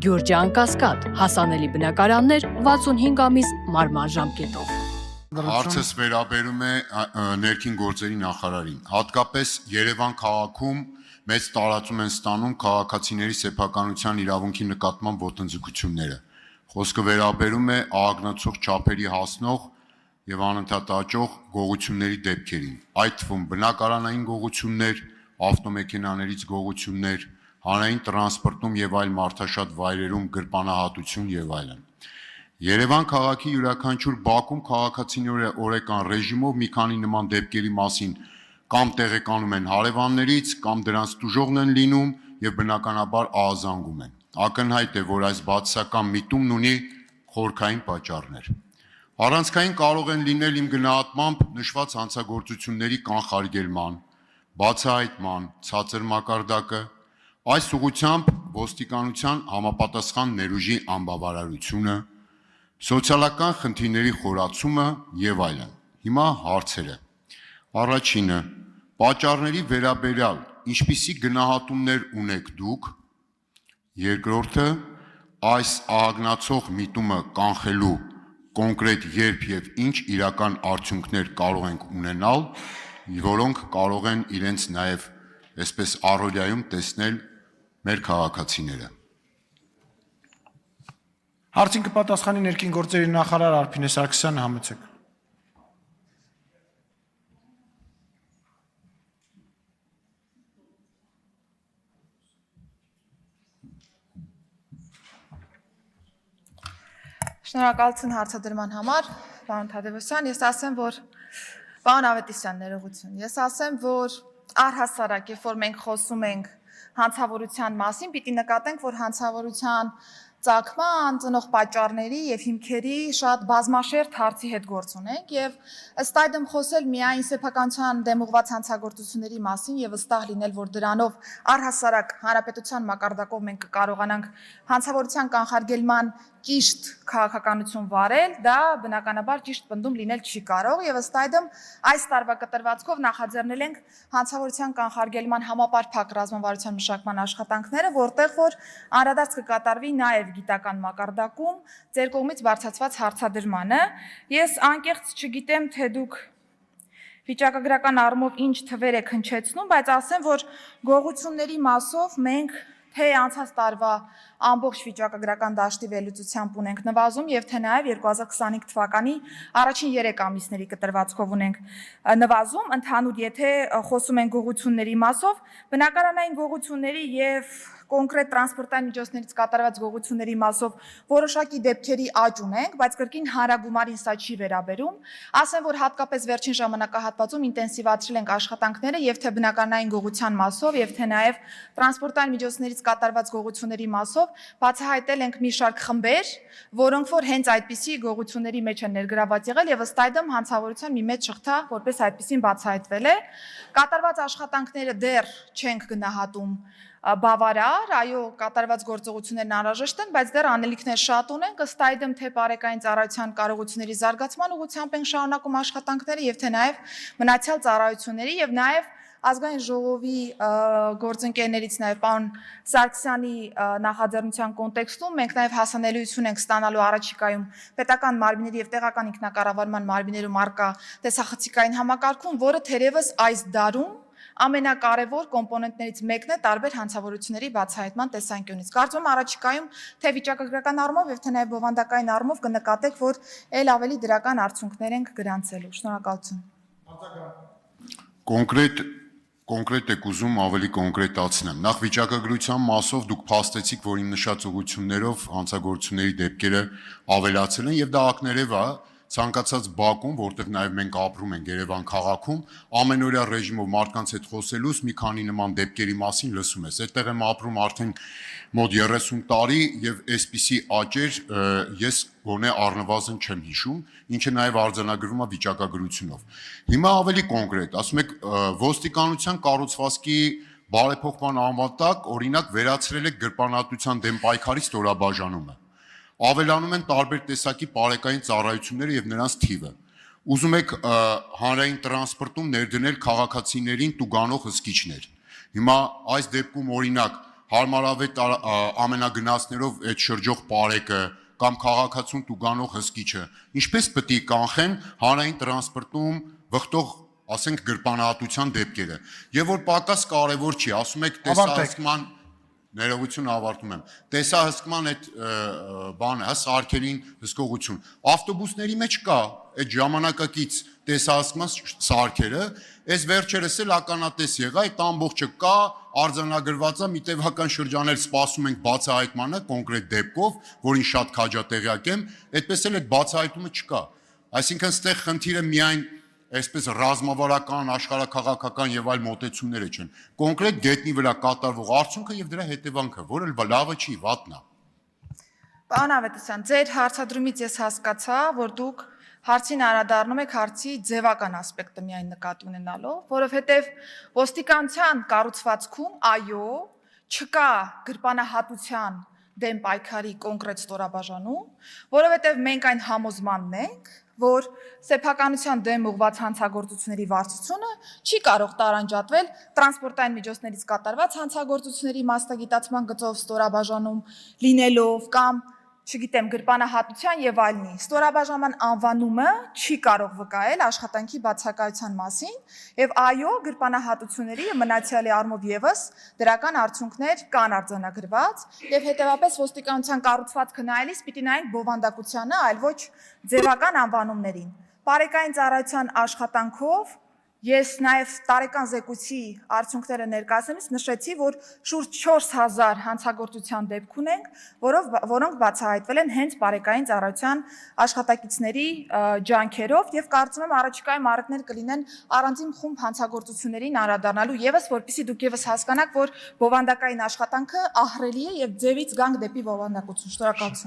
Գյուրջան Կասկադ, հասանելի բնակարաններ 65 ամիս մարման ժամկետով։ Հարցս վերաբերում է ներքին գործերի նախարարին։ Հատկապես Երևան քաղաքում մեծ տարածում են ստանում քաղաքացիների սեփականության իրավունքի նկատմամբ ոտնձգությունները։ Խոսքը վերաբերում է աղագնացող չափերի հասնող եւ անընդհատ աճող գողությունների դեպքերին, այդ թվում բնակարանային գողություններ, ավտոմեքենաներից գողություններ, հանրային տրանսպորտում եւ այլ մարդաշատ վայրերում գրպանահատություն եւ այլն։ Երևան քաղաքի յուրաքանչյուր բակում քաղաքացիների օրեկան ռեժիմով մի քանի նման դեպքերի մասին կամ տեղեկանում են հարևաններից, կամ դրանց տուժողն են լինում եւ բնականաբար ահազանգում են։ Ակնհայտ է, որ այս բացասական միտումն ունի խորքային պատճառներ։ Առանցքային կարող են լինել իմ գնահատմամբ նշված հանցագործությունների կանխարգելման, բացահայտման, ցածր մակարդակը, այս ուղղությամբ ոստիկանության համապատասխան ներուժի անբավարարությունը, սոցիալական խնդիրների խորացումը եւ այլն։ Հիմա հարցերը։ Առաջինը, պատճառների վերաբերյալ ինչպիսի գնահատումներ ունեք դուք։ Երկրորդը, այս ահագնացող միտումը կանխելու կոնկրետ երբ եւ ինչ իրական արդյունքներ կարող ենք ունենալ, որոնք կարող են իրենց նաեւ այսպես առօրյայում տեսնել մեր քաղաքացիները։ Հարցին կպատասխանի ներքին գործերի նախարար Արփինե Սարգսյանը, համեցեք։ Շնորհակալություն հարցադրման համար, պարոն Թադևոսյան, ես ասեմ, որ պարոն Ավետիսյան ներողություն, ես ասեմ, որ առհասարակ, երբ որ մենք խոսում ենք հանցավորության մասին, պիտի նկատենք, որ հանցավորության ծագման, ծնող պատճառների եւ հիմքերի շատ բազմաշերտ հարցի հետ գործ ունենք եւ ըստ այդմ խոսել միայն սեփականության դեմ ուղղված հանցագործությունների մասին եւ վստահ լինել, որ դրանով առհասարակ հանրապետության մակարդակով մենք կկարողանանք հանցավորության կանխարգելման ճիշտ քաղաքականություն վարել, դա բնականաբար ճիշտ պնդում լինել չի կարող եւ ըստ այդմ այս տարվա կտրվածքով նախաձեռնել ենք հանցավորության կանխարգելման համապարփակ ռազմավարության մշակման աշխատանքները, որտեղ որ անդրադարձ կկատարվի նաեւ գիտական մակարդակում ձեր կողմից բարձրացված հարցադրմանը։ Ես անկեղծ չգիտեմ, թե դուք վիճակագրական առումով ինչ թվեր եք հնչեցնում, բայց ասեմ, որ գողությունների մասով մենք թե անցած տարվա ամբողջ վիճակագրական դաշտի վերլուծությամբ ունենք նվազում եւ թե նաեւ 2025 թվականի առաջին 3 ամիսների կտրվածքով ունենք նվազում, ընդհանուր եթե խոսում ենք գողությունների մասով, բնակարանային գողությունների եւ կոնկրետ տրանսպորտային միջոցներից կատարված գողությունների մասով որոշակի դեպքերի աճ ունենք, բայց կրկին հանրագումարին սա չի վերաբերում։ Ասեմ, որ հատկապես վերջին ժամանակահատվածում ինտենսիվացրել ենք աշխատանքները եւ թե բնակարանային գողության մասով, եւ թե նաեւ տրանսպորտային միջոցներից կատարված գողությունների մասով բացահայտել ենք մի շարք խմբեր, որոնք որ հենց այդպիսի գողությունների մեջ են ներգրաված եղել եւ ըստ այդմ հանցավորության մի մեծ շղթա որպես այդպիսին բացահայտվել է։ Կատարված աշխատանքները դեռ չենք գնահատում բավարար, այո, կատարված գործողություններն անհրաժեշտ են, բայց դեռ անելիքներ շատ ունենք, ըստ այդմ թե բարեկային ծառայության կարողությունների զարգացման ուղղությամբ ենք շարունակում աշխատանքները եւ թե նաեւ մնացյալ ծառայությունների եւ նաեւ Ազգային ժողովի գործընկերներից նաեւ պարոն Սարգսյանի նախաձեռնության կոնտեքստում մենք նաեւ հասանելիություն ենք ստանալու առաջիկայում պետական մարմինների եւ տեղական ինքնակառավարման մարմիններում արկա տեսախցիկային համակարգում, որը թերևս այս դարում ամենակարևոր կոմպոնենտներից մեկն է տարբեր հանցավորությունների բացահայտման տեսանկյունից։ Կարծում եմ առաջիկայում թե վիճակագրական առումով եւ թե նաեւ բովանդակային առումով կնկատեք, որ ել ավելի դրական արդյունքներ ենք գրանցելու։ Շնորհակալություն։ Կոնկրետ եք ուզում ավելի կոնկրետացնեմ։ Նախ վիճակագրության մասով դուք փաստեցիք, որ իմ նշած ուղղություններով հանցագործությունների դեպքերը ավելացել են եւ դա ակներեւ է ցանկացած բակում, որտեղ նաև մենք ապրում ենք Երևան քաղաքում, ամենօրյա ռեժիմով մարդկանց հետ խոսելուց մի քանի նման դեպքերի մասին լսում ես։ Այդտեղ եմ ապրում արդեն մոտ 30 տարի եւ այսպիսի աճեր ես գոնե առնվազն չեմ հիշում, ինչը նաև արձանագրվում է վիճակագրությունով։ Հիմա ավելի կոնկրետ, ասում եք ոստիկանության կառուցվածքի բարեփոխման անվտանգ օրինակ վերացրել եք գրպանատության դեմ պայքարի ստորաբաժանումը։ Ավելանում են տարբեր տեսակի բարեկային ծառայությունները եւ նրանց թիվը։ Ուզում եք հանրային տրանսպորտում ներդնել քաղաքացիներին տուգանող հսկիչներ։ Հիմա այս դեպքում օրինակ հարմարավետ ամենագնացներով այդ շրջող պարեկը կամ քաղաքացուն տուգանող հսկիչը, ինչպես պետք է կանխեն հանրային տրանսպորտում վխտող, ասենք, գրպանահատության դեպքերը։ Եվ որ պակաս կարևոր չի, ասում եք տեսահսկման ներողություն ավարտում եմ։ Տեսահսկման այդ բանը, հա, սարքերին հսկողություն։ Ավտոբուսների մեջ կա այդ ժամանակակից տեսահսկման սարքերը, այս վերջերս էլ ականատես եղա, այդ ամբողջը կա, արձանագրված է, մի տևական շրջաներ սպասում ենք բացահայտմանը կոնկրետ դեպքով, որին շատ քաջատեղյակ եմ, այդպես էլ այդ բացահայտումը չկա։ Այսինքն ստեղ խնդիրը միայն այսպես ռազմավարական, աշխարհաքաղաքական եւ այլ մոտեցումները չեն։ Կոնկրետ գետնի վրա կատարվող արդյունքը եւ դրա հետևանքը, որը լավը չի, վատն է։ Պարոն Ավետիսյան, ձեր հարցադրումից ես հասկացա, որ դուք հարցին անդրադառնում եք հարցի ձևական ասպեկտը միայն նկատի ունենալով, որովհետեւ ոստիկանության կառուցվածքում այո, չկա գրպանահատության դեմ պայքարի կոնկրետ ստորաբաժանում, որովհետեւ մենք այն համոզմանն ենք, որ սեփականության դեմ ուղղված հանցագործությունների վարչությունը չի կարող տարանջատվել տրանսպորտային միջոցներից կատարված հանցագործությունների մասնագիտացման գծով ստորաբաժանում լինելով կամ չգիտեմ, գրպանահատության եւ այլնի։ Ստորաբաժանման անվանումը չի կարող վկայել աշխատանքի բացակայության մասին եւ այո, գրպանահատությունների մնացյալի առումով եւս դրական արդյունքներ կան արձանագրված եւ հետեւաբար ոստիկանության կառուցվածքը նայելիս պիտի նայենք բովանդակությանը, այլ ոչ ձևական անվանումներին։ Բարեկային ծառայության աշխատանքով ես նաև տարեկան զեկույցի արդյունքները ներկայացնելիս նշեցի, որ շուրջ 4000 հանցագործության դեպք ունենք, որոնք բացահայտվել են հենց բարեկային ծառայության աշխատակիցների ջանքերով եւ կարծում եմ առաջիկայում առիթներ կլինեն առանձին խումբ հանցագործություններին անդրադառնալու եւս, որպեսզի դուք եւս հասկանաք, որ բովանդակային աշխատանքը ահռելի է եւ ձևից գանք դեպի բովանդակություն։ Շնորհակալություն։